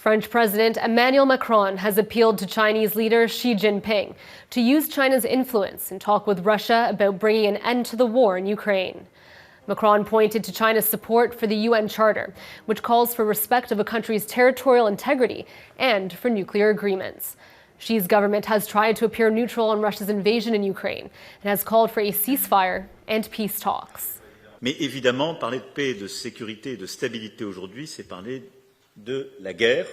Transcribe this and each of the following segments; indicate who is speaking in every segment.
Speaker 1: French President Emmanuel Macron has appealed to Chinese leader Xi Jinping to use China's influence and talk with Russia about bringing an end to the war in Ukraine. Macron pointed to China's support for the UN Charter, which calls for respect of a country's territorial integrity and for nuclear agreements. Xi's government has tried to appear neutral on Russia's invasion in Ukraine and has called for a ceasefire and peace talks.
Speaker 2: Mais évidemment, parler de paix, de sécurité et de stabilité aujourd'hui, c'est parler de la guerre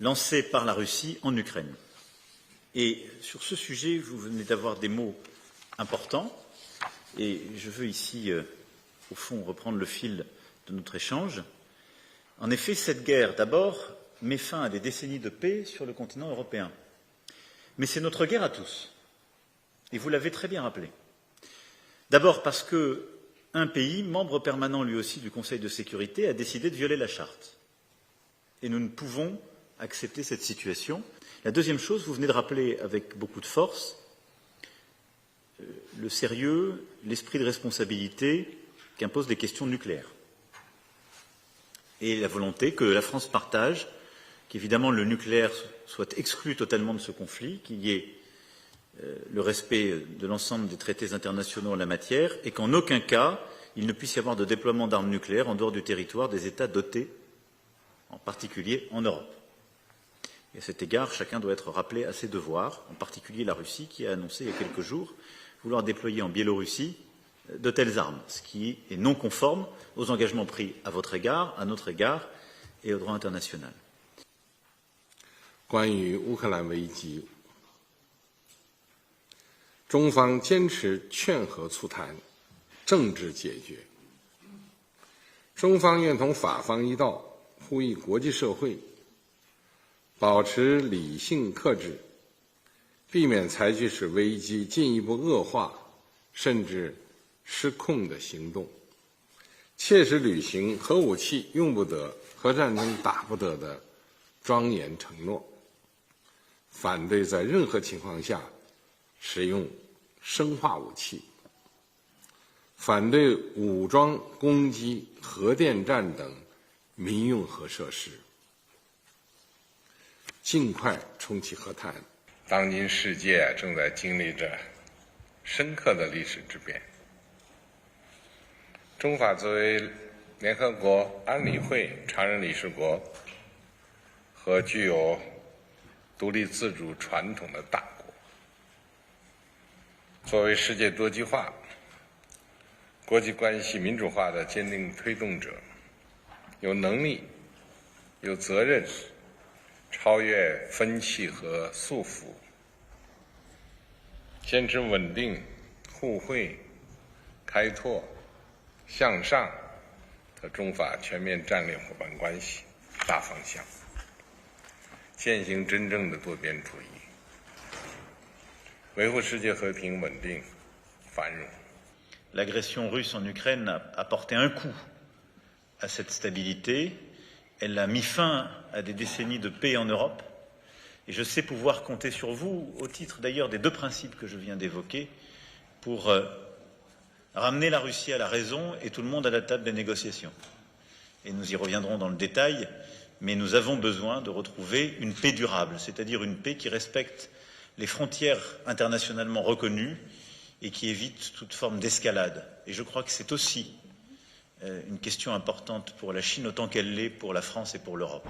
Speaker 2: lancée par la Russie en Ukraine. Et sur ce sujet, vous venez d'avoir des mots importants, et je veux ici, au fond, reprendre le fil de notre échange. En effet, cette guerre, d'abord, met fin à des décennies de paix sur le continent européen. Mais c'est notre guerre à tous, et vous l'avez très bien rappelé. D'abord parce qu'un pays, membre permanent lui aussi du Conseil de sécurité, a décidé de violer la charte. Et nous ne pouvons accepter cette situation. La deuxième chose, vous venez de rappeler avec beaucoup de force le sérieux, l'esprit de responsabilité qu'imposent les questions nucléaires. Et la volonté que la France partage, qu'évidemment le nucléaire soit exclu totalement de ce conflit, qu'il y ait le respect de l'ensemble des traités internationaux en la matière, et qu'en aucun cas il ne puisse y avoir de déploiement d'armes nucléaires en dehors du territoire des États dotés, en particulier en Europe. Et à cet égard, chacun doit être rappelé à ses devoirs, en particulier la Russie, qui a annoncé il y a quelques jours vouloir déployer en Biélorussie de telles armes, ce qui est non conforme aux engagements pris à votre égard, à notre égard et au droit international.
Speaker 3: 关于乌克兰危机，中方坚持劝和促谈，政治解决。中方愿同法方一道，呼吁国际社会保持理性克制，避免采取使危机进一步恶化甚至失控的行动，切实履行核武器用不得、核战争打不得的庄严承诺，反对在任何情况下使用生化武器，反对武装攻击核电站等民用核设施，尽快重启和谈。当今世界正在经历着深刻的历史之变，中法作为联合国安理会常任理事国和具有独立自主传统的大国，作为世界多极化、国际关系民主化的坚定推动者，有能力、有责任超越分歧和束缚，坚持稳定、互惠、开拓、向上的中法全面战略伙伴关系大方向，践行真正的多边主义，维护世界和平、稳定、繁荣。
Speaker 2: L'agression russe en Ukraine a porté un coup à cette stabilité. Elle a mis fin à des décennies de paix en Europe. Et je sais pouvoir compter sur vous, au titre d'ailleurs des deux principes que je viens d'évoquer, pour ramener la Russie à la raison et tout le monde à la table des négociations. Et nous y reviendrons dans le détail, mais nous avons besoin de retrouver une paix durable, c'est-à-dire une paix qui respecte les frontières internationalement reconnues et qui évite toute forme d'escalade. Et je crois que c'est aussi une question importante pour la Chine autant qu'elle l'est pour la France et pour l'Europe.